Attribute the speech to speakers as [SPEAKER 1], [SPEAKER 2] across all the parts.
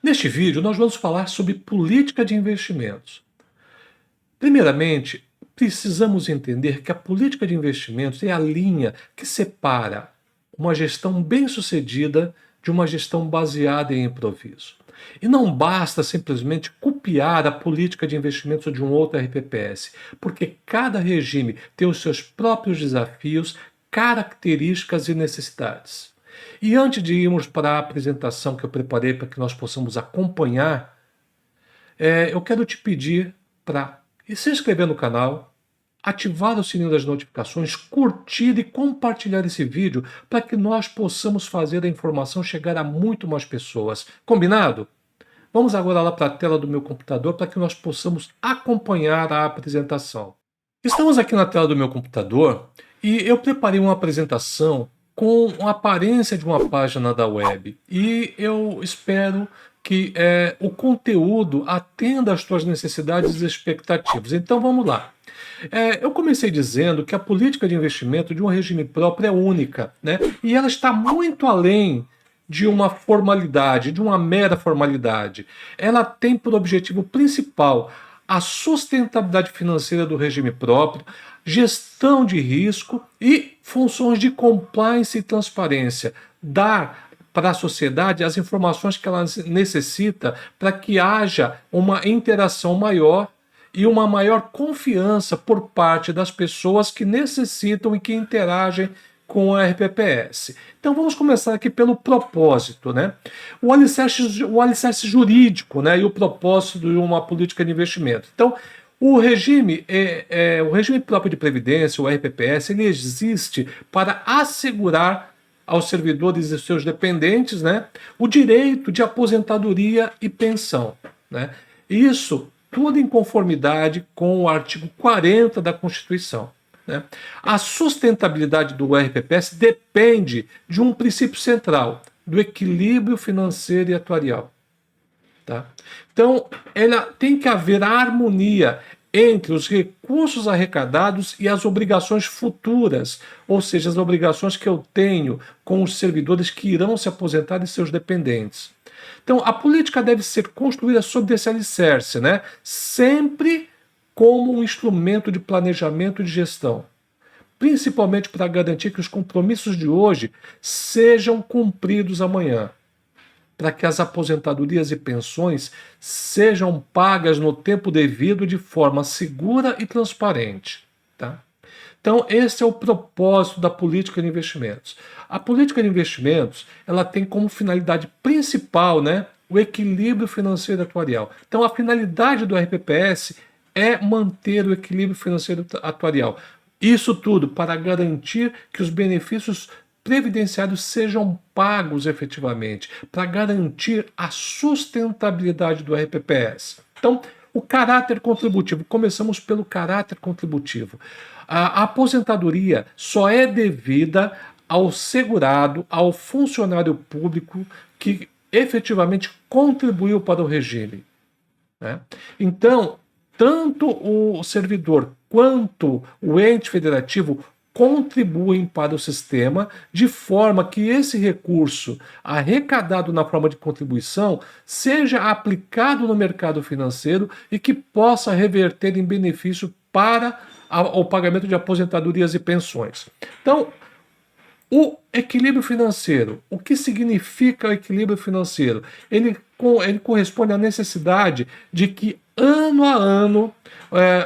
[SPEAKER 1] Neste vídeo, nós vamos falar sobre política de investimentos. Primeiramente, precisamos entender que a política de investimentos é a linha que separa uma gestão bem-sucedida de uma gestão baseada em improviso. E não basta simplesmente copiar a política de investimentos de um outro RPPS, porque cada regime tem os seus próprios desafios, características e necessidades. E antes de irmos para a apresentação que eu preparei para que nós possamos acompanhar, eu quero te pedir para se inscrever no canal, ativar o sininho das notificações, curtir e compartilhar esse vídeo para que nós possamos fazer a informação chegar a muito mais pessoas. Combinado? Vamos agora lá para a tela do meu computador para que nós possamos acompanhar a apresentação. Estamos aqui na tela do meu computador e eu preparei uma apresentação com a aparência de uma página da web e eu espero que o conteúdo atenda às tuas necessidades e expectativas. Então vamos lá. Eu comecei dizendo que a política de investimento de um regime próprio é única, né? E ela está muito além de uma formalidade, de uma mera formalidade. Ela tem por objetivo principal a sustentabilidade financeira do regime próprio, gestão de risco e funções de compliance e transparência. Dar para a sociedade as informações que ela necessita para que haja uma interação maior e uma maior confiança por parte das pessoas que necessitam e que interagem com a RPPS. Então vamos começar aqui pelo propósito, né? O alicerce jurídico, né? E o propósito de uma política de investimento. Então, o regime próprio de previdência, o RPPS, ele existe para assegurar aos servidores e seus dependentes, né, o direito de aposentadoria e pensão, né? Isso tudo em conformidade com o artigo 40 da Constituição. Né? A sustentabilidade do RPPS depende de um princípio central, do equilíbrio financeiro e atuarial. Tá? Então, ela tem que haver harmonia entre os recursos arrecadados e as obrigações futuras, ou seja, as obrigações que eu tenho com os servidores que irão se aposentar e seus dependentes. Então, a política deve ser construída sobre esse alicerce, né? Sempre como um instrumento de planejamento e de gestão, principalmente para garantir que os compromissos de hoje sejam cumpridos amanhã, para que as aposentadorias e pensões sejam pagas no tempo devido de forma segura e transparente. Tá? Então, esse é o propósito da política de investimentos. A política de investimentos ela tem como finalidade principal, né, o equilíbrio financeiro atuarial. Então, a finalidade do RPPS é manter o equilíbrio financeiro atuarial. Isso tudo para garantir que os benefícios previdenciários sejam pagos efetivamente, para garantir a sustentabilidade do RPPS. Então, o caráter contributivo. Começamos pelo caráter contributivo. A aposentadoria só é devida ao segurado, ao funcionário público que efetivamente contribuiu para o regime. Né? Então, tanto o servidor quanto o ente federativo contribuem para o sistema de forma que esse recurso arrecadado na forma de contribuição seja aplicado no mercado financeiro e que possa reverter em benefício para o pagamento de aposentadorias e pensões. Então, o equilíbrio financeiro, o que significa o equilíbrio financeiro? Ele corresponde à necessidade de que ano a ano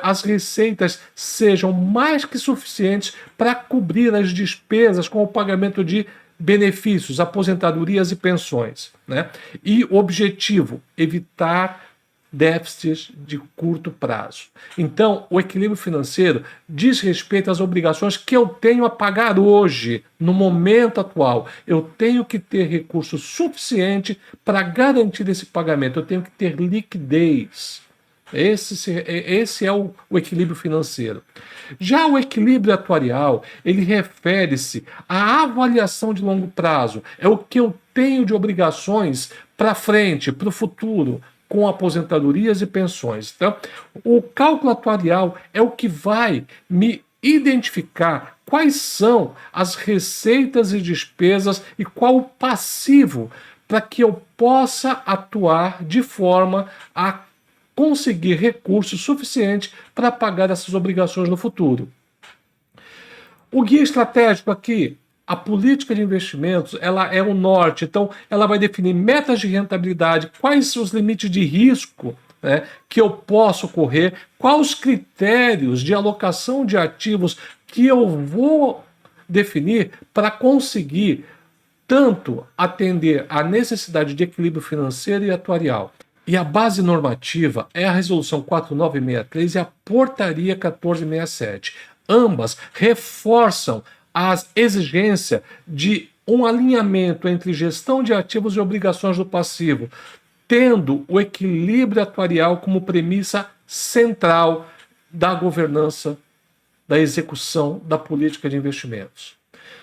[SPEAKER 1] as receitas sejam mais que suficientes para cobrir as despesas com o pagamento de benefícios, aposentadorias e pensões. Né? E o objetivo, evitar déficits de curto prazo. Então, o equilíbrio financeiro diz respeito às obrigações que eu tenho a pagar hoje, no momento atual. Eu tenho que ter recurso suficiente para garantir esse pagamento. Eu tenho que ter liquidez. Esse é o equilíbrio financeiro. Já o equilíbrio atuarial, ele refere-se à avaliação de longo prazo. É o que eu tenho de obrigações para frente, para o futuro, com aposentadorias e pensões. Então, o cálculo atuarial é o que vai me identificar quais são as receitas e despesas e qual o passivo para que eu possa atuar de forma a conseguir recursos suficientes para pagar essas obrigações no futuro. O guia estratégico aqui, a política de investimentos, ela é o norte, então ela vai definir metas de rentabilidade, quais são os limites de risco, né, que eu posso correr, quais os critérios de alocação de ativos que eu vou definir para conseguir tanto atender à necessidade de equilíbrio financeiro e atuarial. E a base normativa é a Resolução 4963 e a Portaria 1467. Ambas reforçam a exigência de um alinhamento entre gestão de ativos e obrigações do passivo, tendo o equilíbrio atuarial como premissa central da governança, da execução da política de investimentos.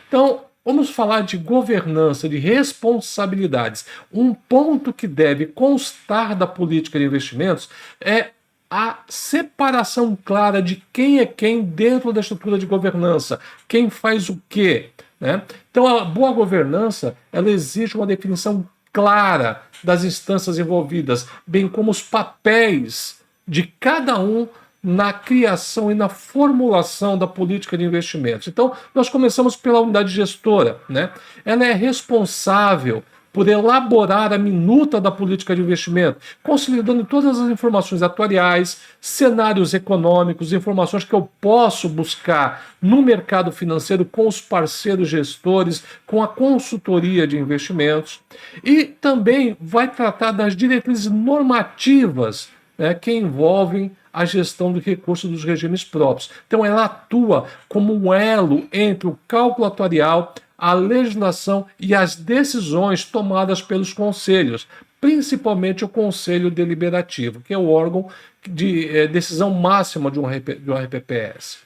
[SPEAKER 1] Então, vamos falar de governança, de responsabilidades. Um ponto que deve constar da política de investimentos é a separação clara de quem é quem dentro da estrutura de governança, quem faz o quê, né? Então, a boa governança, ela exige uma definição clara das instâncias envolvidas, bem como os papéis de cada um na criação e na formulação da política de investimentos. Então, nós começamos pela unidade gestora, né? Ela é responsável por elaborar a minuta da política de investimento, consolidando todas as informações atuariais, cenários econômicos, informações que eu posso buscar no mercado financeiro com os parceiros gestores, com a consultoria de investimentos, e também vai tratar das diretrizes normativas, né, que envolvem a gestão do recurso dos regimes próprios. Então, ela atua como um elo entre o cálculo atuarial, a legislação e as decisões tomadas pelos conselhos, principalmente o Conselho Deliberativo, que é o órgão de decisão máxima de um RPPS.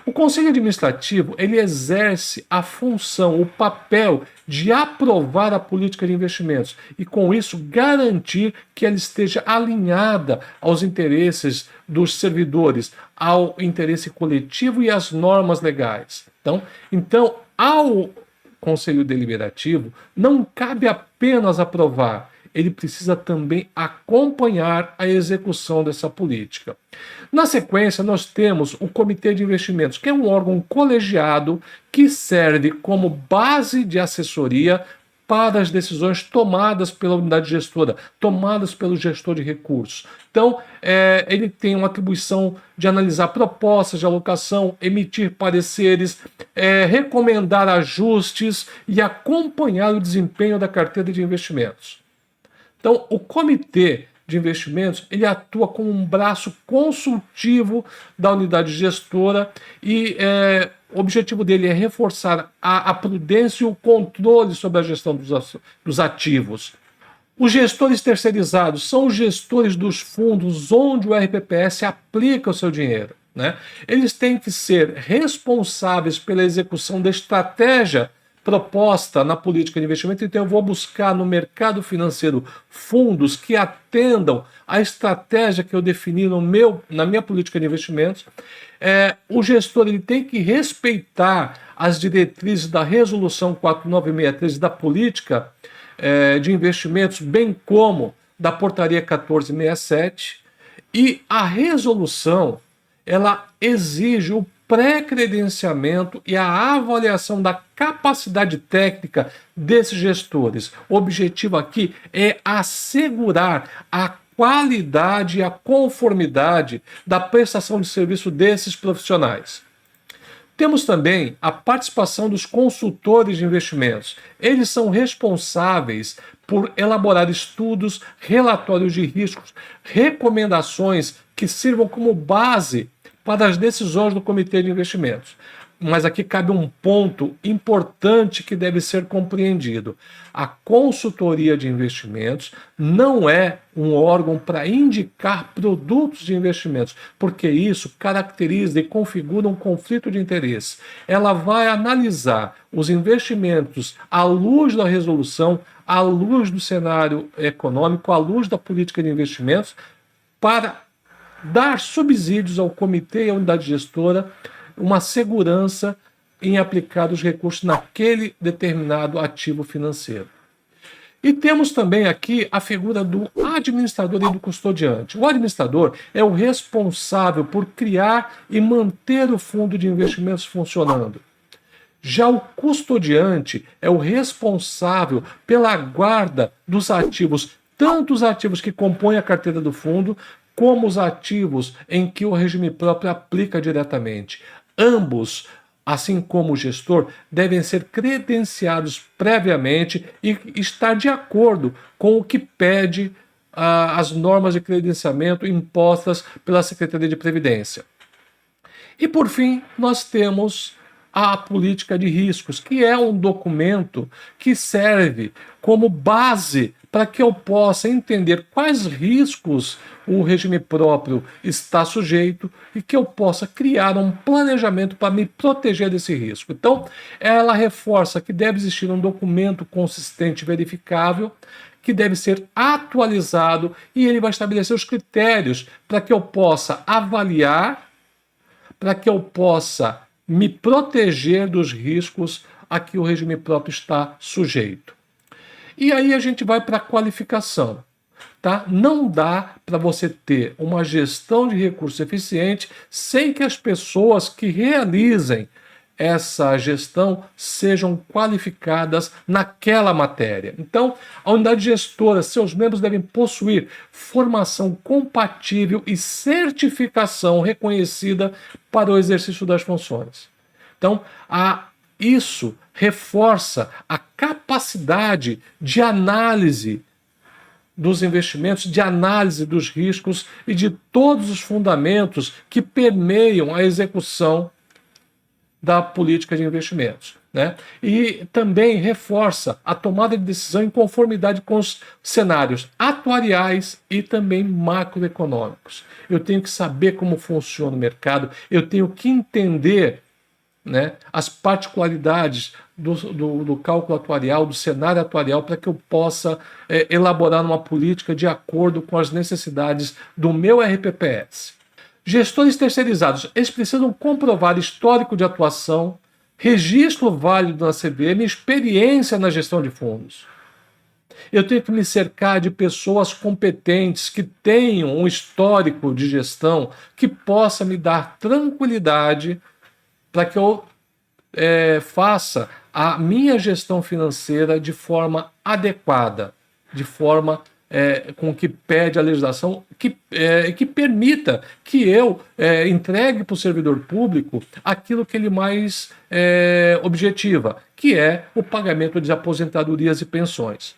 [SPEAKER 1] O Conselho Administrativo, ele exerce a função, o papel de aprovar a política de investimentos e, com isso, garantir que ela esteja alinhada aos interesses dos servidores, ao interesse coletivo e às normas legais. Então, ao Conselho Deliberativo, não cabe apenas aprovar, ele precisa também acompanhar a execução dessa política. Na sequência, nós temos o Comitê de Investimentos, que é um órgão colegiado que serve como base de assessoria para as decisões tomadas pela unidade gestora, tomadas pelo gestor de recursos. Então, ele tem uma atribuição de analisar propostas de alocação, emitir pareceres, recomendar ajustes e acompanhar o desempenho da carteira de investimentos. Então, o Comitê de Investimentos, ele atua como um braço consultivo da unidade gestora e o objetivo dele é reforçar a prudência e o controle sobre a gestão dos ativos. Os gestores terceirizados são os gestores dos fundos onde o RPPS aplica o seu dinheiro, né? Eles têm que ser responsáveis pela execução da estratégia proposta na política de investimento, então eu vou buscar no mercado financeiro fundos que atendam à estratégia que eu defini na minha política de investimentos. O gestor ele tem que respeitar as diretrizes da Resolução 4963 da política de investimentos, bem como da Portaria 1467, e a resolução ela exige o pré-credenciamento e a avaliação da capacidade técnica desses gestores. O objetivo aqui é assegurar a qualidade e a conformidade da prestação de serviço desses profissionais. Temos também a participação dos consultores de investimentos. Eles são responsáveis por elaborar estudos, relatórios de riscos, recomendações que sirvam como base para as decisões do Comitê de Investimentos. Mas aqui cabe um ponto importante que deve ser compreendido. A consultoria de investimentos não é um órgão para indicar produtos de investimentos, porque isso caracteriza e configura um conflito de interesse. Ela vai analisar os investimentos à luz da resolução, à luz do cenário econômico, à luz da política de investimentos, para dar subsídios ao comitê e à unidade gestora, uma segurança em aplicar os recursos naquele determinado ativo financeiro. E temos também aqui a figura do administrador e do custodiante. O administrador é o responsável por criar e manter o fundo de investimentos funcionando. Já o custodiante é o responsável pela guarda dos ativos, tanto os ativos que compõem a carteira do fundo, como os ativos em que o regime próprio aplica diretamente. Ambos, assim como o gestor, devem ser credenciados previamente e estar de acordo com o que pede as normas de credenciamento impostas pela Secretaria de Previdência. E por fim, nós temos a política de riscos, que é um documento que serve como base para que eu possa entender quais riscos o regime próprio está sujeito e que eu possa criar um planejamento para me proteger desse risco. Então, ela reforça que deve existir um documento consistente e verificável, que deve ser atualizado, e ele vai estabelecer os critérios para que eu possa avaliar, para que eu possa me proteger dos riscos a que o regime próprio está sujeito. E aí a gente vai para a qualificação. Tá? Não dá para você ter uma gestão de recursos eficiente sem que as pessoas que realizem essa gestão sejam qualificadas naquela matéria. Então, a unidade gestora, seus membros devem possuir formação compatível e certificação reconhecida para o exercício das funções. Então, isso reforça a capacidade de análise dos investimentos, de análise dos riscos e de todos os fundamentos que permeiam a execução da política de investimentos, né? E também reforça a tomada de decisão em conformidade com os cenários atuariais e também macroeconômicos. Eu tenho que saber como funciona o mercado, eu tenho que entender, né, as particularidades do cálculo atuarial, do cenário atuarial, para que eu possa elaborar uma política de acordo com as necessidades do meu RPPS. Gestores terceirizados, eles precisam comprovar histórico de atuação, registro válido na CVM, experiência na gestão de fundos. Eu tenho que me cercar de pessoas competentes que tenham um histórico de gestão que possa me dar tranquilidade para que eu faça a minha gestão financeira de forma adequada, de forma com que pede a legislação, que permita que eu entregue para o servidor público aquilo que ele mais objetiva, que é o pagamento de aposentadorias e pensões.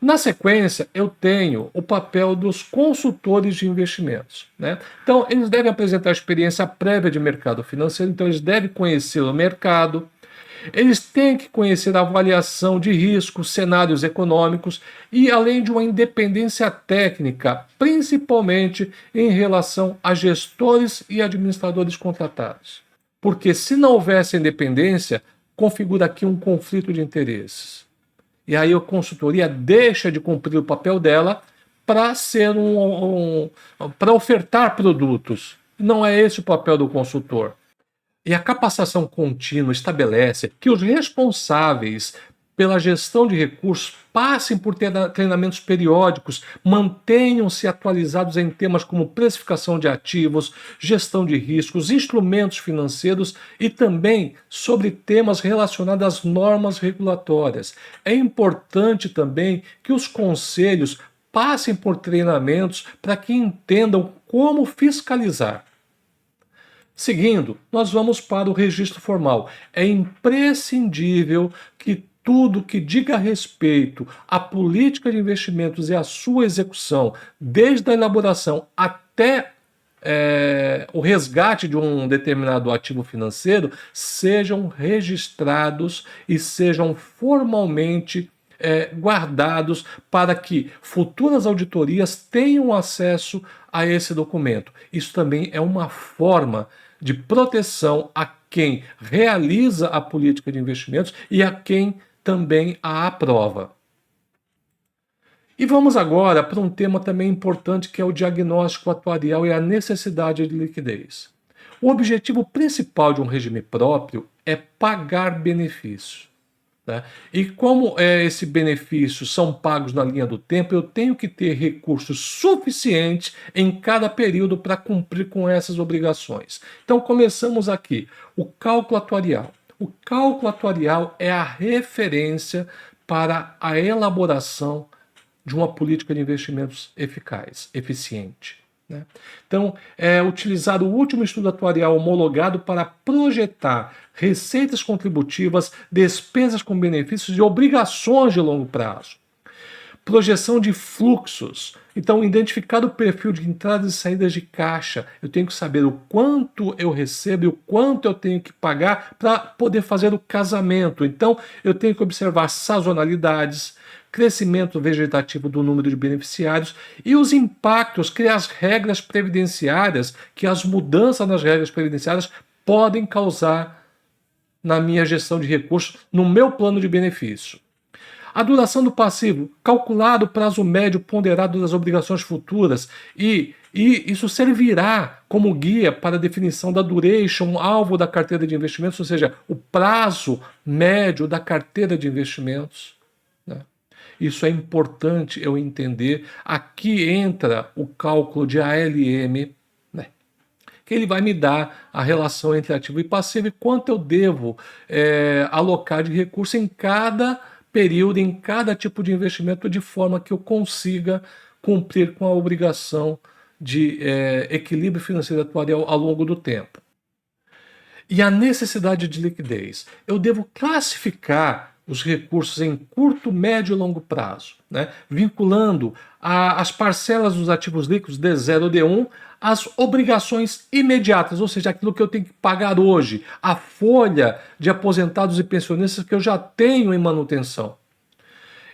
[SPEAKER 1] Na sequência, eu tenho o papel dos consultores de investimentos, né? Então, eles devem apresentar experiência prévia de mercado financeiro, então eles devem conhecer o mercado, eles têm que conhecer a avaliação de riscos, cenários econômicos e além de uma independência técnica, principalmente em relação a gestores e administradores contratados. Porque se não houvesse independência, configura aqui um conflito de interesses. E aí a consultoria deixa de cumprir o papel dela para ser para ofertar produtos. Não é esse o papel do consultor. E a capacitação contínua estabelece que os responsáveis pela gestão de recursos passem por treinamentos periódicos, mantenham-se atualizados em temas como precificação de ativos, gestão de riscos, instrumentos financeiros e também sobre temas relacionados às normas regulatórias. É importante também que os conselhos passem por treinamentos para que entendam como fiscalizar. Seguindo, nós vamos para o registro formal. É imprescindível que tudo que diga respeito à política de investimentos e à sua execução, desde a elaboração até o resgate de um determinado ativo financeiro, sejam registrados e sejam formalmente guardados para que futuras auditorias tenham acesso a esse documento. Isso também é uma forma de proteção a quem realiza a política de investimentos e a quem também a aprova. E vamos agora para um tema também importante, que é o diagnóstico atuarial e a necessidade de liquidez. O objetivo principal de um regime próprio é pagar benefício. né? E como esses benefícios são pagos na linha do tempo, eu tenho que ter recursos suficientes em cada período para cumprir com essas obrigações. Então, começamos aqui. O cálculo atuarial. O cálculo atuarial é a referência para a elaboração de uma política de investimentos eficaz, eficiente, né? Então, é utilizar o último estudo atuarial homologado para projetar receitas contributivas, despesas com benefícios e obrigações de longo prazo. Projeção de fluxos. Então, identificado o perfil de entradas e saídas de caixa, eu tenho que saber o quanto eu recebo e o quanto eu tenho que pagar para poder fazer o casamento. Então, eu tenho que observar sazonalidades, crescimento vegetativo do número de beneficiários e os impactos que as regras previdenciárias, que as mudanças nas regras previdenciárias podem causar na minha gestão de recursos, no meu plano de benefício. A duração do passivo, calculado o prazo médio ponderado das obrigações futuras e isso servirá como guia para a definição da duration, alvo da carteira de investimentos, ou seja, o prazo médio da carteira de investimentos, né? Isso é importante eu entender. Aqui entra o cálculo de ALM, né, que ele vai me dar a relação entre ativo e passivo e quanto eu devo alocar de recurso em cada período, em cada tipo de investimento, de forma que eu consiga cumprir com a obrigação de equilíbrio financeiro atuarial ao longo do tempo. E a necessidade de liquidez. Eu devo classificar os recursos em curto, médio e longo prazo, né? Vinculando as parcelas dos ativos líquidos D0 ou D1 às obrigações imediatas, ou seja, aquilo que eu tenho que pagar hoje, a folha de aposentados e pensionistas que eu já tenho em manutenção.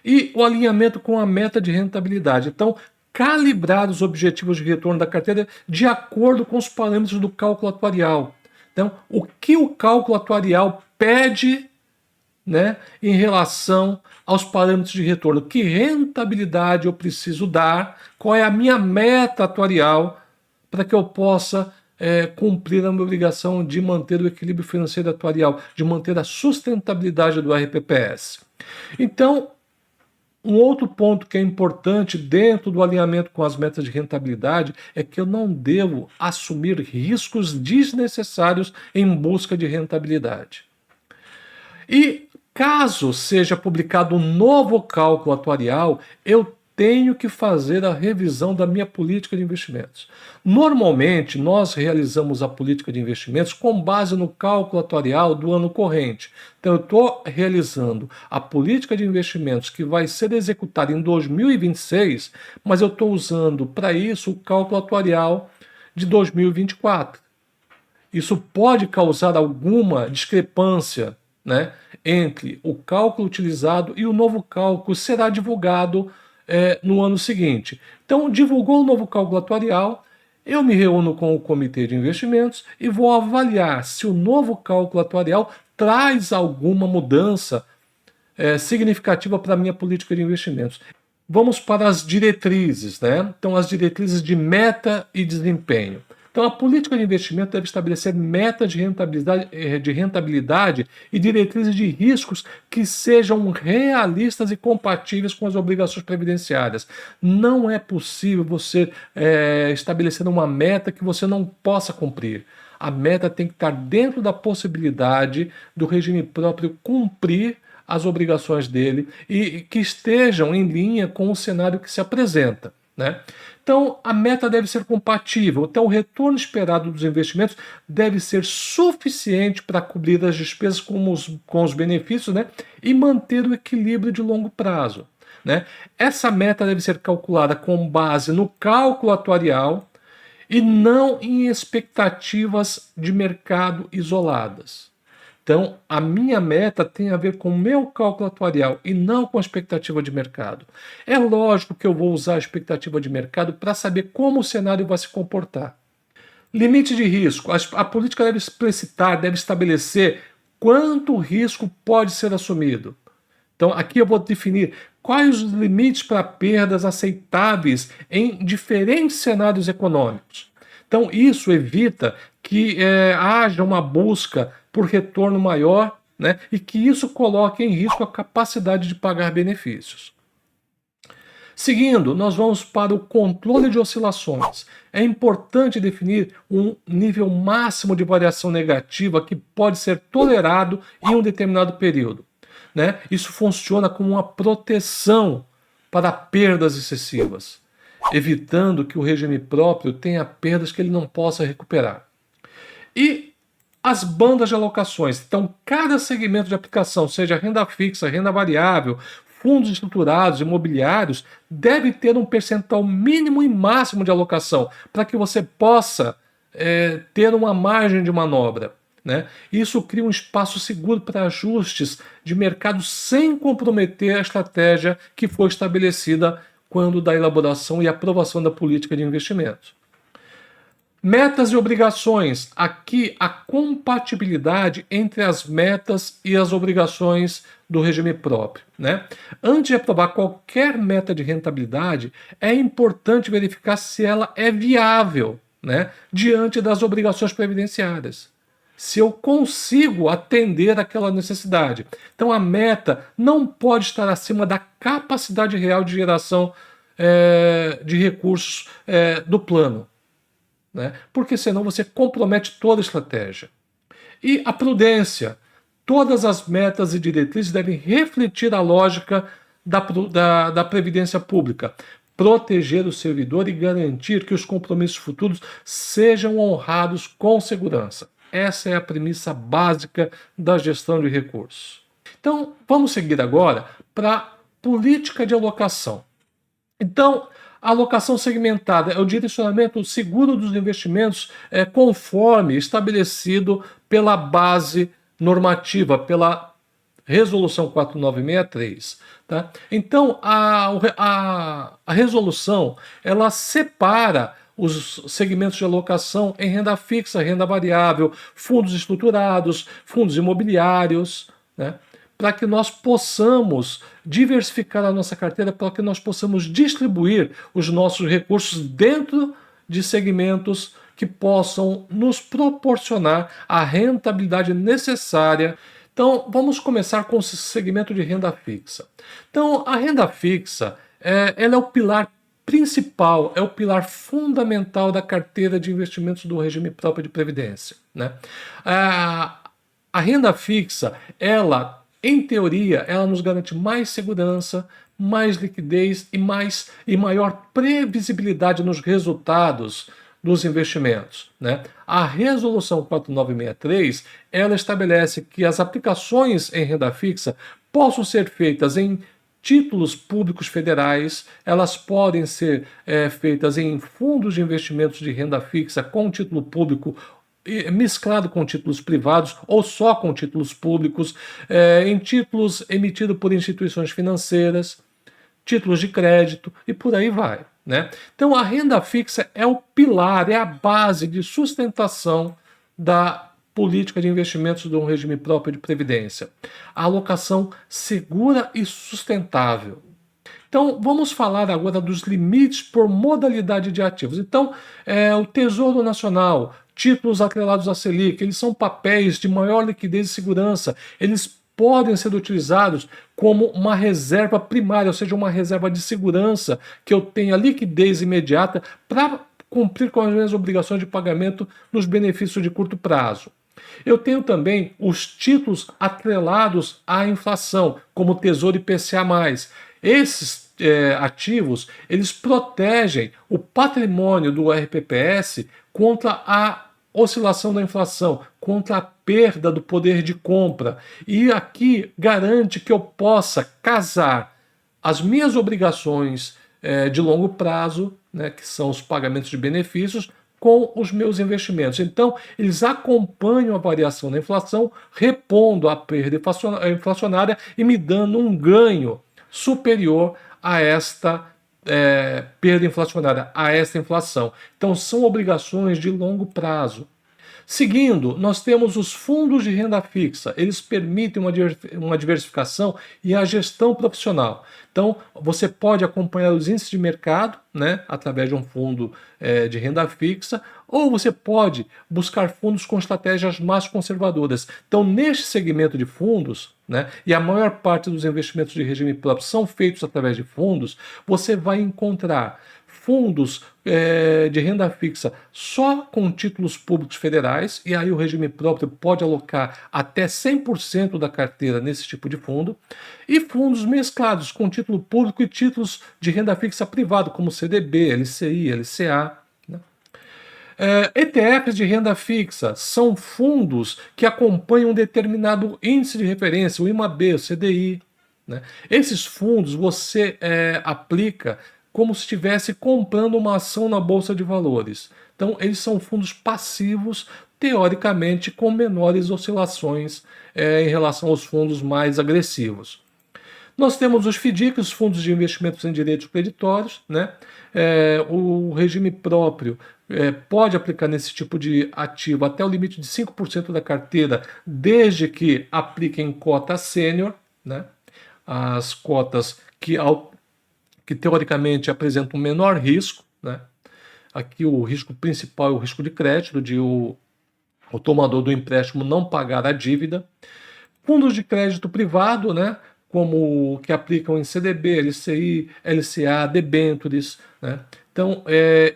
[SPEAKER 1] E o alinhamento com a meta de rentabilidade. Então, calibrar os objetivos de retorno da carteira de acordo com os parâmetros do cálculo atuarial. Então, o que o cálculo atuarial pede, né, em relação aos parâmetros de retorno? Que rentabilidade eu preciso dar? Qual é a minha meta atuarial para que eu possa cumprir a minha obrigação de manter o equilíbrio financeiro atuarial, de manter a sustentabilidade do RPPS? Então, um outro ponto que é importante dentro do alinhamento com as metas de rentabilidade é que eu não devo assumir riscos desnecessários em busca de rentabilidade. E caso seja publicado um novo cálculo atuarial, eu tenho que fazer a revisão da minha política de investimentos. Normalmente, nós realizamos a política de investimentos com base no cálculo atuarial do ano corrente. Então, eu estou realizando a política de investimentos que vai ser executada em 2026, mas eu estou usando para isso o cálculo atuarial de 2024. Isso pode causar alguma discrepância, né, entre o cálculo utilizado e o novo cálculo será divulgado no ano seguinte. Então, divulgou o novo cálculo atuarial, eu me reúno com o comitê de investimentos e vou avaliar se o novo cálculo atuarial traz alguma mudança significativa para a minha política de investimentos. Vamos para as diretrizes, né? Então, as diretrizes de meta e desempenho. Então, a política de investimento deve estabelecer metas de rentabilidade e diretrizes de riscos que sejam realistas e compatíveis com as obrigações previdenciárias. Não é possível você estabelecer uma meta que você não possa cumprir. A meta tem que estar dentro da possibilidade do regime próprio cumprir as obrigações dele e que estejam em linha com o cenário que se apresenta, né? Então, a meta deve ser compatível. Então, o retorno esperado dos investimentos deve ser suficiente para cobrir as despesas com os benefícios, né, e manter o equilíbrio de longo prazo, né? Essa meta deve ser calculada com base no cálculo atuarial e não em expectativas de mercado isoladas. Então, a minha meta tem a ver com o meu cálculo atuarial e não com a expectativa de mercado. É lógico que eu vou usar a expectativa de mercado para saber como o cenário vai se comportar. Limite de risco. A política deve explicitar, deve estabelecer quanto risco pode ser assumido. Então, aqui eu vou definir quais os limites para perdas aceitáveis em diferentes cenários econômicos. Então, isso evita que haja uma busca por retorno maior né, e que isso coloque em risco a capacidade de pagar benefícios. Seguindo, nós vamos para o controle de oscilações. É importante definir um nível máximo de variação negativa que pode ser tolerado em um determinado período, né? Isso funciona como uma proteção para perdas excessivas, evitando que o regime próprio tenha perdas que ele não possa recuperar. E as bandas de alocações. Então, cada segmento de aplicação, seja renda fixa, renda variável, fundos estruturados, imobiliários, deve ter um percentual mínimo e máximo de alocação para que você possa ter uma margem de manobra, né? Isso cria um espaço seguro para ajustes de mercado sem comprometer a estratégia que foi estabelecida quando da elaboração e aprovação da política de investimento. Metas e obrigações. Aqui a compatibilidade entre as metas e as obrigações do regime próprio, né? Antes de aprovar qualquer meta de rentabilidade, é importante verificar se ela é viável, né, diante das obrigações previdenciárias. Se eu consigo atender aquela necessidade. Então a meta não pode estar acima da capacidade real de geração de recursos do plano, né? Porque senão você compromete toda a estratégia. E a prudência. Todas as metas e diretrizes devem refletir a lógica da previdência pública, proteger o servidor e garantir que os compromissos futuros sejam honrados com segurança. Essa é a premissa básica da gestão de recursos. Então, vamos seguir agora para a política de alocação. Então, a alocação segmentada é o direcionamento seguro dos investimentos conforme estabelecido pela base normativa, pela Resolução 4963. Tá? Então, a resolução ela separa os segmentos de alocação em renda fixa, renda variável, fundos estruturados, fundos imobiliários, né? Para que nós possamos diversificar a nossa carteira, para que nós possamos distribuir os nossos recursos dentro de segmentos que possam nos proporcionar a rentabilidade necessária. Então, vamos começar com o segmento de renda fixa. Então, a renda fixa ela é o pilar principal, é o pilar fundamental da carteira de investimentos do regime próprio de previdência, né? A renda fixa, ela, em teoria, ela nos garante mais segurança, mais liquidez e maior previsibilidade nos resultados dos investimentos, né? A Resolução 4963, ela estabelece que as aplicações em renda fixa possam ser feitas em títulos públicos federais, elas podem ser feitas em fundos de investimentos de renda fixa com título público mesclado com títulos privados ou só com títulos públicos, em títulos emitidos por instituições financeiras, títulos de crédito e por aí vai, né? Então a renda fixa é o pilar, é a base de sustentação da política de investimentos de um regime próprio de previdência. A alocação segura e sustentável. Então, vamos falar agora dos limites por modalidade de ativos. Então, o Tesouro Nacional, títulos atrelados à Selic, eles são papéis de maior liquidez e segurança. Eles podem ser utilizados como uma reserva primária, ou seja, uma reserva de segurança, que eu tenha liquidez imediata para cumprir com as minhas obrigações de pagamento nos benefícios de curto prazo. Eu tenho também os títulos atrelados à inflação, como o Tesouro IPCA+. Esses ativos, eles protegem o patrimônio do RPPS contra a oscilação da inflação, contra a perda do poder de compra. E aqui garante que eu possa casar as minhas obrigações de longo prazo, né, que são os pagamentos de benefícios, com os meus investimentos. Então, eles acompanham a variação da inflação, repondo a perda inflacionária e me dando um ganho superior a esta perda inflacionária, a esta inflação. Então, são obrigações de longo prazo. Seguindo, nós temos os fundos de renda fixa. Eles permitem uma diversificação e a gestão profissional. Então, você pode acompanhar os índices de mercado, né, através de um fundo de renda fixa, ou você pode buscar fundos com estratégias mais conservadoras. Então, neste segmento de fundos, né, e a maior parte dos investimentos de regime próprio são feitos através de fundos, você vai encontrar fundos de renda fixa só com títulos públicos federais, e aí o regime próprio pode alocar até 100% da carteira nesse tipo de fundo, e fundos mesclados com título público e títulos de renda fixa privado, como CDB, LCI, LCA. ETFs de renda fixa são fundos que acompanham um determinado índice de referência, o IMAB, o CDI. Né? Esses fundos você aplica como se estivesse comprando uma ação na Bolsa de Valores. Então, eles são fundos passivos, teoricamente, com menores oscilações em relação aos fundos mais agressivos. Nós temos os FDICs, os fundos de investimentos em direitos creditórios, né? O regime próprio pode aplicar nesse tipo de ativo até o limite de 5% da carteira, desde que aplique em cota sênior, né? As cotas que teoricamente apresentam um menor risco, né? Aqui o risco principal é o risco de crédito, de o tomador do empréstimo não pagar a dívida. Fundos de crédito privado, né? Como que aplicam em CDB, LCI, LCA, debêntures, né? Então,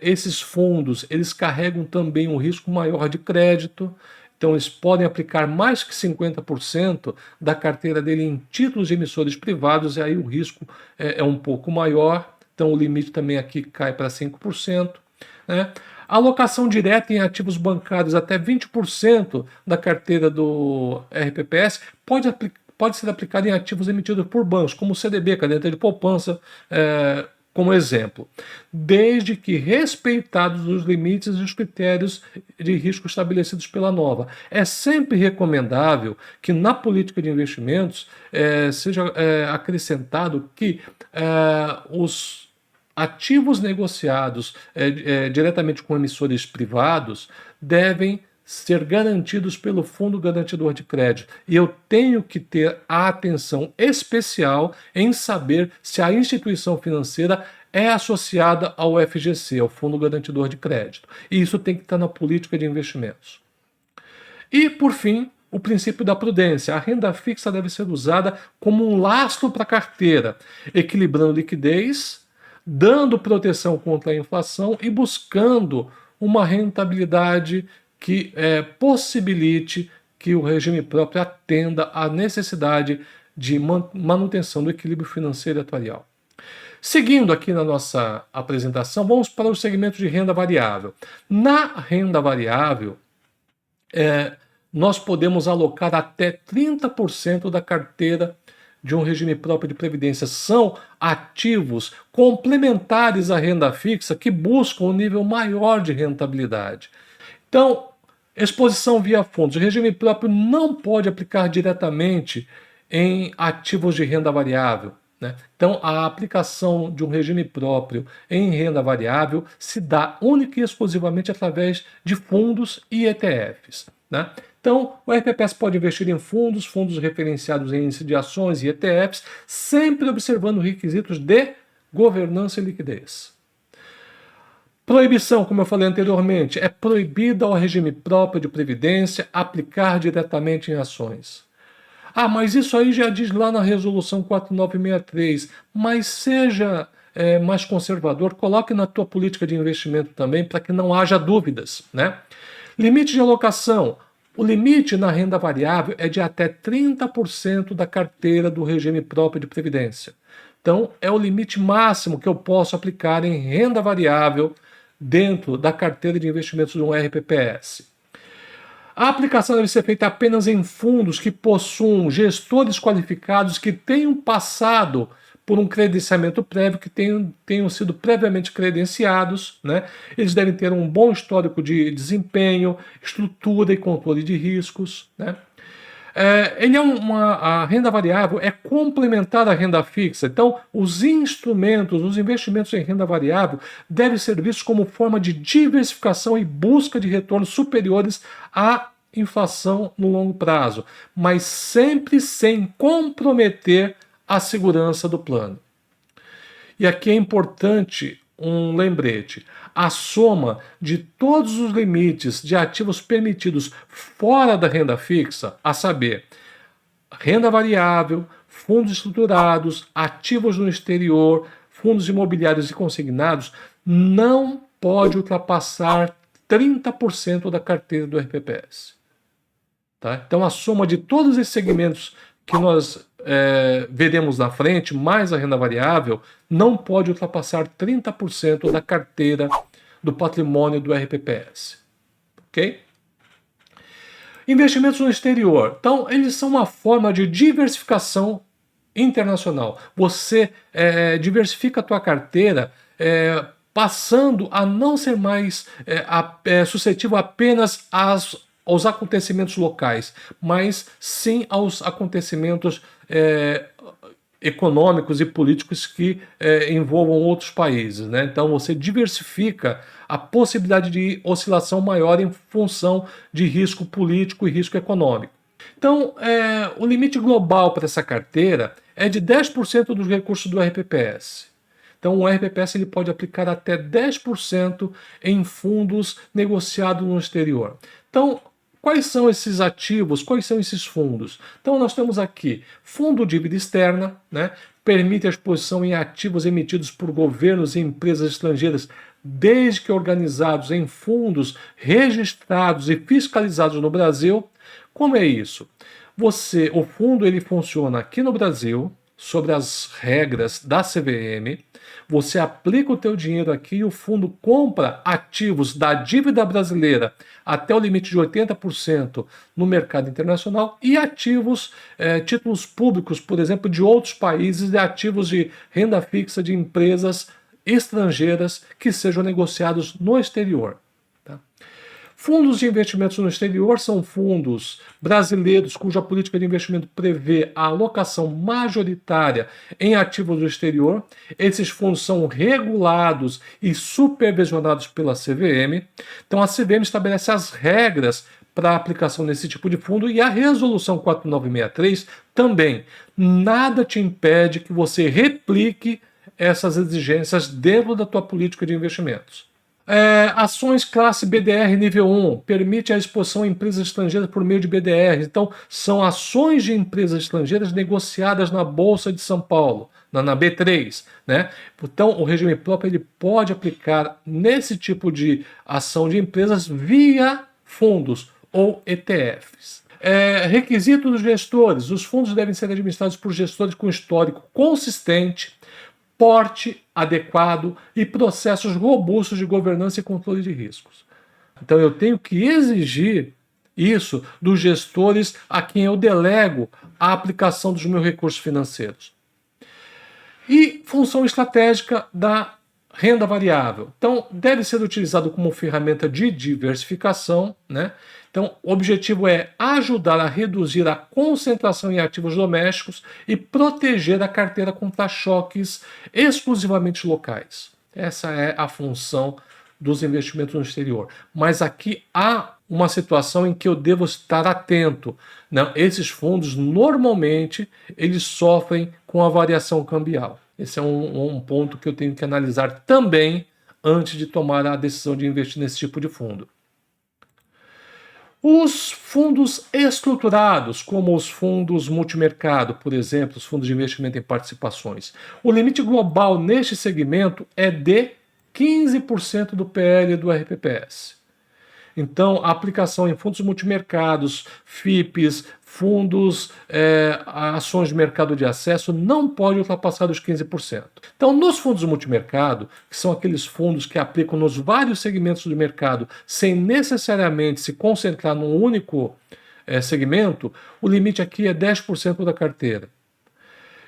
[SPEAKER 1] esses fundos, eles carregam também um risco maior de crédito, então eles podem aplicar mais que 50% da carteira dele em títulos de emissores privados, e aí o risco é um pouco maior, então o limite também aqui cai para 5%. Né? A alocação direta em ativos bancários até 20% da carteira do RPPS pode ser aplicada em ativos emitidos por bancos, como o CDB, caderneta de poupança, como exemplo, desde que respeitados os limites e os critérios de risco estabelecidos pela nova. É sempre recomendável que na política de investimentos seja acrescentado que os ativos negociados diretamente com emissores privados devem ser garantidos pelo Fundo Garantidor de Crédito. E eu tenho que ter a atenção especial em saber se a instituição financeira é associada ao FGC, ao Fundo Garantidor de Crédito. E isso tem que estar na política de investimentos. E, por fim, o princípio da prudência. A renda fixa deve ser usada como um lastro para a carteira, equilibrando liquidez, dando proteção contra a inflação e buscando uma rentabilidade que possibilite que o regime próprio atenda à necessidade de manutenção do equilíbrio financeiro atuarial. Seguindo aqui na nossa apresentação, vamos para o segmento de renda variável. Na renda variável, nós podemos alocar até 30% da carteira de um regime próprio de previdência. São ativos complementares à renda fixa que buscam um nível maior de rentabilidade. Então, exposição via fundos. O regime próprio não pode aplicar diretamente em ativos de renda variável. Né? Então, a aplicação de um regime próprio em renda variável se dá única e exclusivamente através de fundos e ETFs. Né? Então, o RPPS pode investir em fundos referenciados em índice de ações e ETFs, sempre observando requisitos de governança e liquidez. Proibição, como eu falei anteriormente, é proibida ao regime próprio de previdência aplicar diretamente em ações. Ah, mas isso aí já diz lá na resolução 4963, mas seja mais conservador, coloque na tua política de investimento também para que não haja dúvidas. Né? Limite de alocação. O limite na renda variável é de até 30% da carteira do regime próprio de previdência. Então, é o limite máximo que eu posso aplicar em renda variável dentro da carteira de investimentos de um RPPS. A aplicação deve ser feita apenas em fundos que possuam gestores qualificados que tenham passado por um credenciamento prévio, que tenham sido previamente credenciados, né? Eles devem ter um bom histórico de desempenho, estrutura e controle de riscos, né? A renda variável é complementar à renda fixa. Então, os instrumentos, os investimentos em renda variável devem ser vistos como forma de diversificação e busca de retornos superiores à inflação no longo prazo, mas sempre sem comprometer a segurança do plano. E aqui é importante um lembrete. A soma de todos os limites de ativos permitidos fora da renda fixa, a saber, renda variável, fundos estruturados, ativos no exterior, fundos imobiliários e consignados, não pode ultrapassar 30% da carteira do RPPS. Tá? Então, a soma de todos esses segmentos que nós veremos na frente, mais a renda variável, não pode ultrapassar 30% da carteira do patrimônio do RPPS. Ok? Investimentos no exterior. Então, eles são uma forma de diversificação internacional. Você diversifica a tua carteira passando a não ser mais suscetível apenas aos acontecimentos locais, mas sim aos acontecimentos econômicos e políticos que envolvam outros países, né? Então você diversifica a possibilidade de oscilação maior em função de risco político e risco econômico. Então, o limite global para essa carteira é de 10% dos recursos do RPPS. Então, o RPPS ele pode aplicar até 10% em fundos negociados no exterior. Então, quais são esses ativos? Quais são esses fundos? Então, nós temos aqui fundo dívida externa, né? Permite a exposição em ativos emitidos por governos e empresas estrangeiras, desde que organizados em fundos registrados e fiscalizados no Brasil. Como é isso? O fundo ele funciona aqui no Brasil, sobre as regras da CVM, você aplica o teu dinheiro aqui e o fundo compra ativos da dívida brasileira até o limite de 80% no mercado internacional e ativos, títulos públicos, por exemplo, de outros países e ativos de renda fixa de empresas estrangeiras que sejam negociados no exterior. Tá? Fundos de investimentos no exterior são fundos brasileiros cuja política de investimento prevê a alocação majoritária em ativos do exterior. Esses fundos são regulados e supervisionados pela CVM. Então a CVM estabelece as regras para a aplicação desse tipo de fundo e a resolução 4963 também. Nada te impede que você replique essas exigências dentro da tua política de investimentos. Ações classe BDR nível 1 permite a exposição em empresas estrangeiras por meio de BDR. Então, são ações de empresas estrangeiras negociadas na Bolsa de São Paulo, na B3. Né? Então, o regime próprio ele pode aplicar nesse tipo de ação de empresas via fundos ou ETFs. Requisito dos gestores. Os fundos devem ser administrados por gestores com histórico consistente, porte adequado e processos robustos de governança e controle de riscos. Então eu tenho que exigir isso dos gestores a quem eu delego a aplicação dos meus recursos financeiros. E função estratégica da renda variável. Então deve ser utilizado como ferramenta de diversificação, né? Então, o objetivo é ajudar a reduzir a concentração em ativos domésticos e proteger a carteira contra choques exclusivamente locais. Essa é a função dos investimentos no exterior. Mas aqui há uma situação em que eu devo estar atento. Não, esses fundos, normalmente, eles sofrem com a variação cambial. Esse é um ponto que eu tenho que analisar também antes de tomar a decisão de investir nesse tipo de fundo. Os fundos estruturados, como os fundos multimercado, por exemplo, os fundos de investimento em participações. O limite global neste segmento é de 15% do PL do RPPS. Então, a aplicação em fundos multimercados, FIPs, fundos, ações de mercado de acesso, não pode ultrapassar os 15%. Então, nos fundos multimercado, que são aqueles fundos que aplicam nos vários segmentos do mercado, sem necessariamente se concentrar num único segmento, o limite aqui é 10% da carteira.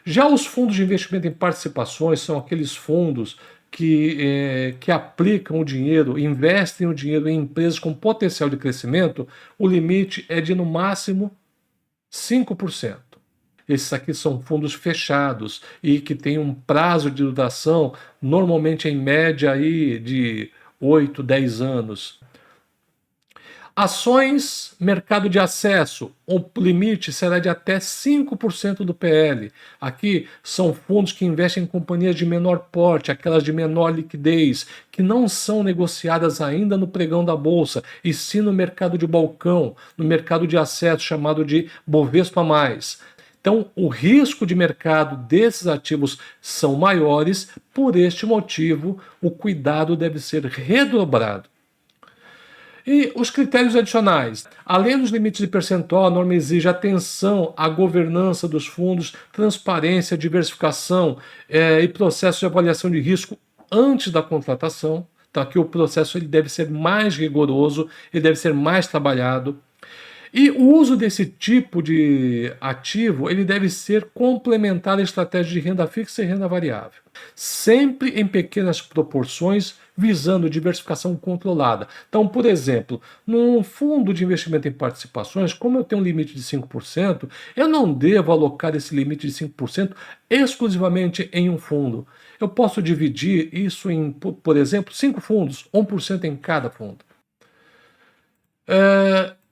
[SPEAKER 1] Já os fundos de investimento em participações são aqueles fundos que aplicam o dinheiro, investem o dinheiro em empresas com potencial de crescimento. O limite é de, no máximo, 5%. Esses aqui são fundos fechados e que têm um prazo de duração, normalmente em média aí de 8, 10 anos. Ações, mercado de acesso, o limite será de até 5% do PL. Aqui são fundos que investem em companhias de menor porte, aquelas de menor liquidez, que não são negociadas ainda no pregão da Bolsa, e sim no mercado de balcão, no mercado de acesso chamado de Bovespa+. Então, o risco de mercado desses ativos são maiores, por este motivo, o cuidado deve ser redobrado. E os critérios adicionais. Além dos limites de percentual, a norma exige atenção à governança dos fundos, transparência, diversificação e processo de avaliação de risco antes da contratação. Então aqui o processo ele deve ser mais rigoroso, ele deve ser mais trabalhado. E o uso desse tipo de ativo ele deve ser complementar à estratégia de renda fixa e renda variável, sempre em pequenas proporções, visando diversificação controlada. Então, por exemplo, num fundo de investimento em participações, como eu tenho um limite de 5%, eu não devo alocar esse limite de 5% exclusivamente em um fundo. Eu posso dividir isso em, por exemplo, 5 fundos, 1% em cada fundo.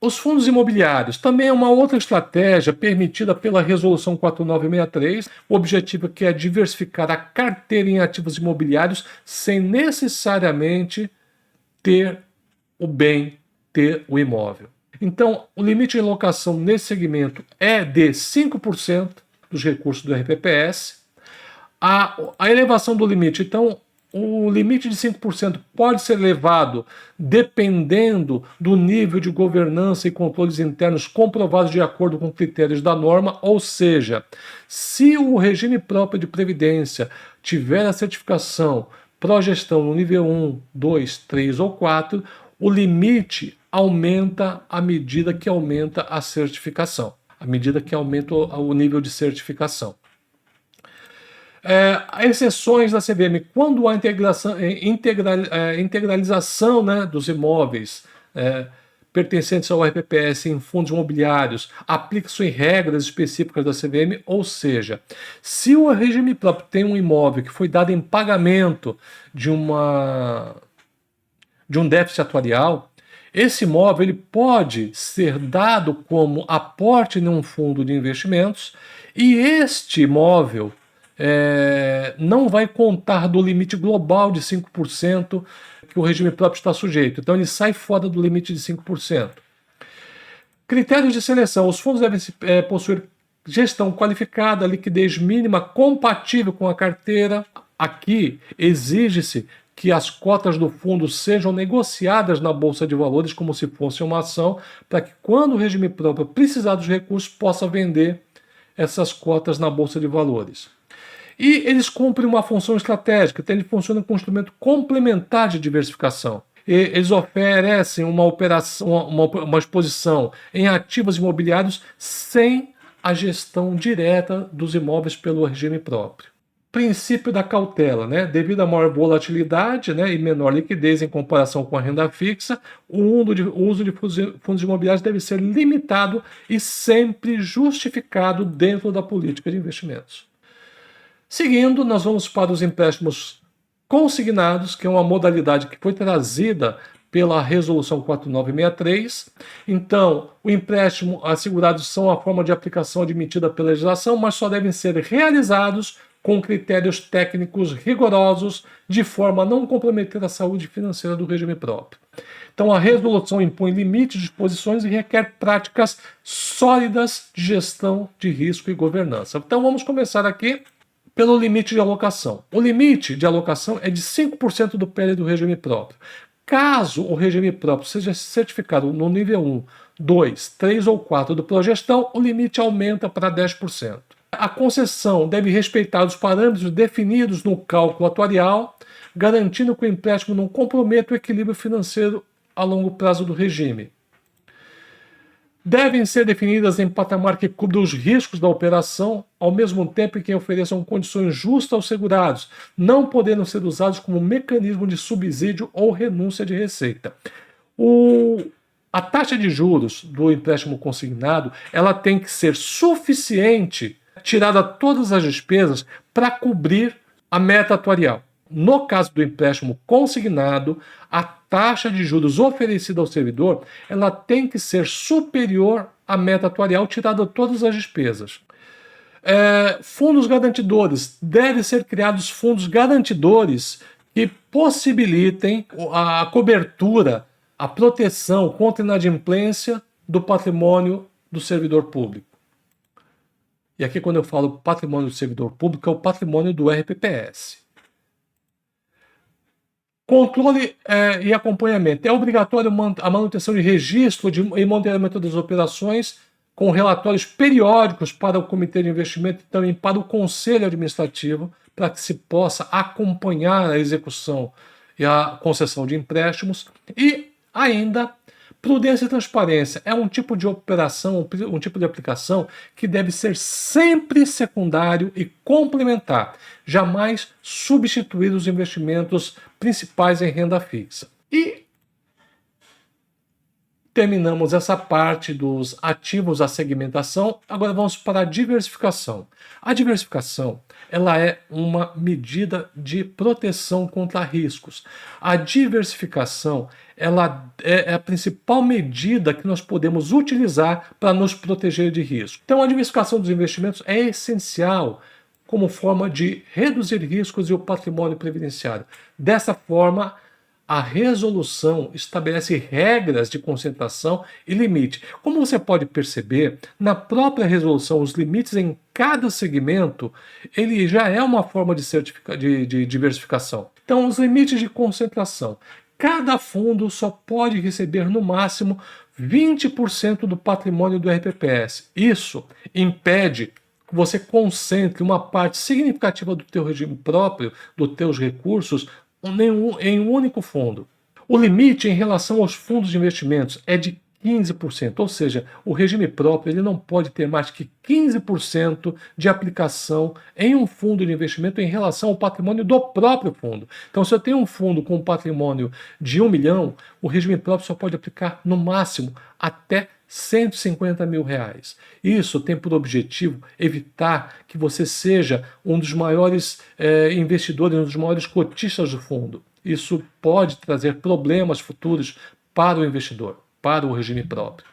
[SPEAKER 1] Os fundos imobiliários também é uma outra estratégia permitida pela Resolução 4963. O objetivo aqui é diversificar a carteira em ativos imobiliários sem necessariamente ter o bem, ter o imóvel. Então, o limite de alocação nesse segmento é de 5% dos recursos do RPPS. A elevação do limite, então, o limite de 5% pode ser elevado dependendo do nível de governança e controles internos comprovados de acordo com critérios da norma, ou seja, se o regime próprio de previdência tiver a certificação pró-gestão no nível 1, 2, 3 ou 4, o limite aumenta à medida que aumenta a certificação, à medida que aumenta o nível de certificação. Exceções da CVM, quando há integralização, né, dos imóveis pertencentes ao RPPS em fundos imobiliários, aplica-se em regras específicas da CVM, ou seja, se o regime próprio tem um imóvel que foi dado em pagamento de um déficit atuarial, esse imóvel ele pode ser dado como aporte em um fundo de investimentos e este imóvel não vai contar do limite global de 5% que o regime próprio está sujeito. Então ele sai fora do limite de 5%. Critérios de seleção. Os fundos devem possuir gestão qualificada, liquidez mínima compatível com a carteira. Aqui exige-se que as cotas do fundo sejam negociadas na Bolsa de Valores como se fosse uma ação, para que quando o regime próprio precisar dos recursos, possa vender essas cotas na Bolsa de Valores. E eles cumprem uma função estratégica, então eles funcionam como um instrumento complementar de diversificação. E eles oferecem uma exposição em ativos imobiliários sem a gestão direta dos imóveis pelo regime próprio. Princípio da cautela, né? Devido à maior volatilidade, né, e menor liquidez em comparação com a renda fixa, o uso de fundos imobiliários deve ser limitado e sempre justificado dentro da política de investimentos. Seguindo, nós vamos para os empréstimos consignados, que é uma modalidade que foi trazida pela Resolução 4963. Então, o empréstimo assegurados são a forma de aplicação admitida pela legislação, mas só devem ser realizados com critérios técnicos rigorosos, de forma a não comprometer a saúde financeira do regime próprio. Então, a resolução impõe limites de exposições e requer práticas sólidas de gestão de risco e governança. Então, vamos começar aqui pelo limite de alocação. O limite de alocação é de 5% do PL do regime próprio. Caso o regime próprio seja certificado no nível 1, 2, 3 ou 4 do pró-gestão, o limite aumenta para 10%. A concessão deve respeitar os parâmetros definidos no cálculo atuarial, garantindo que o empréstimo não comprometa o equilíbrio financeiro a longo prazo do regime. Devem ser definidas em patamar que cubra os riscos da operação, ao mesmo tempo em que ofereçam condições justas aos segurados, não podendo ser usados como mecanismo de subsídio ou renúncia de receita. A taxa de juros do empréstimo consignado ela tem que ser suficiente, tirada todas as despesas, para cobrir a meta atuarial. No caso do empréstimo consignado, a taxa de juros oferecida ao servidor, ela tem que ser superior à meta atuarial, tirada todas as despesas. Fundos garantidores. Devem ser criados fundos garantidores que possibilitem a cobertura, a proteção contra a inadimplência do patrimônio do servidor público. E aqui, quando eu falo patrimônio do servidor público, é o patrimônio do RPPS. Controle e acompanhamento. É obrigatório a manutenção de registro e monitoramento das operações, com relatórios periódicos para o Comitê de Investimento e também para o Conselho Administrativo, para que se possa acompanhar a execução e a concessão de empréstimos. E ainda, prudência e transparência. É um tipo de operação, um tipo de aplicação que deve ser sempre secundário e complementar, jamais substituir os investimentos principais em renda fixa. E terminamos essa parte dos ativos à segmentação. Agora vamos para a diversificação. A diversificação, ela é uma medida de proteção contra riscos. A diversificação, ela é a principal medida que nós podemos utilizar para nos proteger de risco. Então, a diversificação dos investimentos é essencial como forma de reduzir riscos e o patrimônio previdenciário. Dessa forma, a resolução estabelece regras de concentração e limite. Como você pode perceber, na própria resolução, os limites em cada segmento, ele já é uma forma de diversificação. Então, os limites de concentração. Cada fundo só pode receber, no máximo, 20% do patrimônio do RPPS. Isso impede que você concentre uma parte significativa do teu regime próprio, dos teus recursos, em um único fundo. O limite em relação aos fundos de investimentos é de 15%, ou seja, o regime próprio ele não pode ter mais que 15% de aplicação em um fundo de investimento em relação ao patrimônio do próprio fundo. Então, se eu tenho um fundo com um patrimônio de 1 milhão, o regime próprio só pode aplicar no máximo até 150 mil reais. Isso tem por objetivo evitar que você seja um dos maiores investidores, um dos maiores cotistas do fundo. Isso pode trazer problemas futuros para o investidor, para o regime próprio.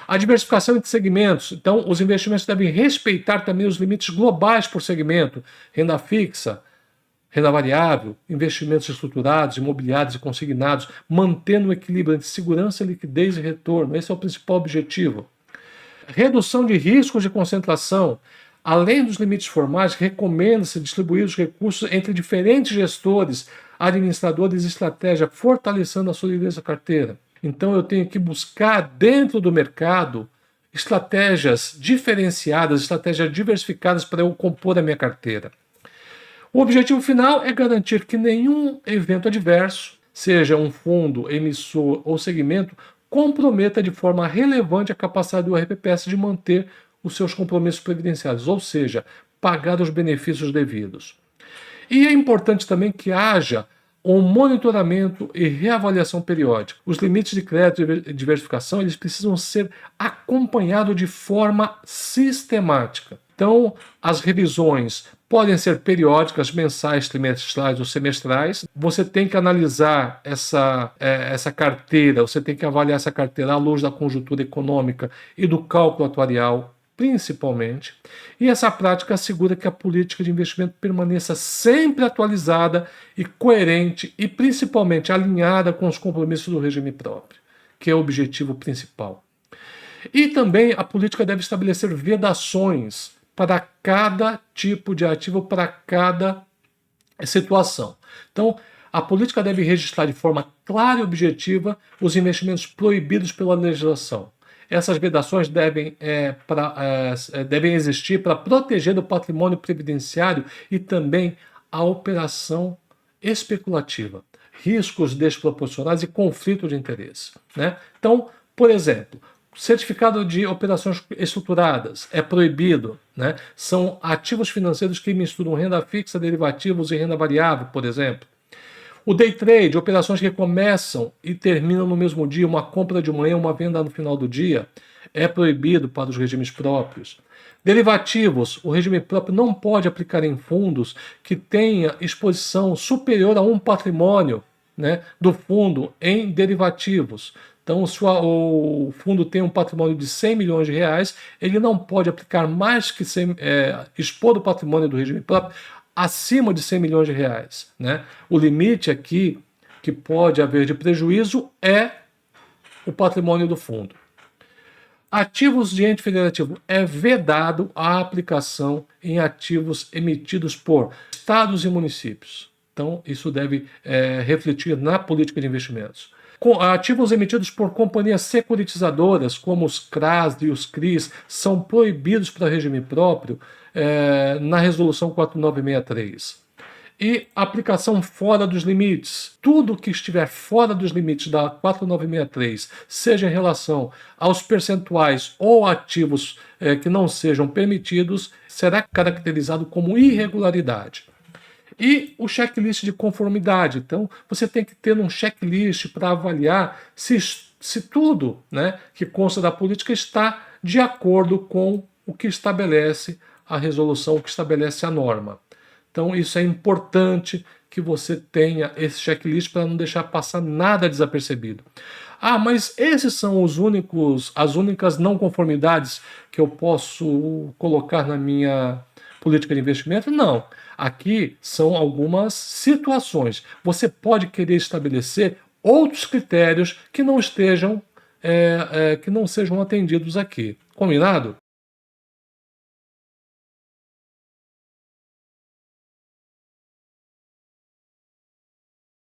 [SPEAKER 1] A diversificação entre segmentos. Então, os investimentos devem respeitar também os limites globais por segmento, renda fixa, renda variável, investimentos estruturados, imobiliários e consignados, mantendo o equilíbrio entre segurança, liquidez e retorno. Esse é o principal objetivo. Redução de riscos de concentração. Além dos limites formais, recomenda-se distribuir os recursos entre diferentes gestores, administradores e estratégia, fortalecendo a solidez da carteira. Então eu tenho que buscar dentro do mercado estratégias diferenciadas, estratégias diversificadas para eu compor a minha carteira. O objetivo final é garantir que nenhum evento adverso, seja um fundo, emissor ou segmento, comprometa de forma relevante a capacidade do RPPS de manter os seus compromissos previdenciários, ou seja, pagar os benefícios devidos. E é importante também que haja um monitoramento e reavaliação periódica. Os limites de crédito e diversificação eles precisam ser acompanhados de forma sistemática. Então, as revisões podem ser periódicas, mensais, trimestrais ou semestrais. Você tem que analisar essa carteira, você tem que avaliar essa carteira à luz da conjuntura econômica e do cálculo atuarial, principalmente. E essa prática assegura que a política de investimento permaneça sempre atualizada e coerente e principalmente alinhada com os compromissos do regime próprio, que é o objetivo principal. E também a política deve estabelecer vedações para cada tipo de ativo, para cada situação. Então, a política deve registrar de forma clara e objetiva os investimentos proibidos pela legislação. Essas vedações devem existir para proteger o patrimônio previdenciário e também a operação especulativa, riscos desproporcionais e conflito de interesse, né? Então, por exemplo, certificado de operações estruturadas é proibido, né? São ativos financeiros que misturam renda fixa, derivativos e renda variável, por exemplo. O day trade, operações que começam e terminam no mesmo dia, uma compra de manhã, uma venda no final do dia, é proibido para os regimes próprios. Derivativos, o regime próprio não pode aplicar em fundos que tenha exposição superior a um patrimônio né, do fundo em derivativos. Então, se o fundo tem um patrimônio de 100 milhões de reais, ele não pode aplicar mais que expor o patrimônio do regime próprio acima de 100 milhões de reais, né? O limite aqui que pode haver de prejuízo é o patrimônio do fundo. Ativos de ente federativo. É vedado a aplicação em ativos emitidos por estados e municípios. Então, isso deve refletir na política de investimentos. Ativos emitidos por companhias securitizadoras, como os CRAs e os CRIs, são proibidos para regime próprio na Resolução 4963. E aplicação fora dos limites. Tudo que estiver fora dos limites da 4963, seja em relação aos percentuais ou ativos que não sejam permitidos, será caracterizado como irregularidade. E o checklist de conformidade. Então, você tem que ter um checklist para avaliar se tudo, né, que consta da política está de acordo com o que estabelece a resolução, o que estabelece a norma. Então, isso é importante que você tenha esse checklist para não deixar passar nada desapercebido. Ah, mas esses são as únicas não conformidades que eu posso colocar na minha política de investimento? Não. Aqui são algumas situações. Você pode querer estabelecer outros critérios que não estejam, que não sejam atendidos aqui. Combinado?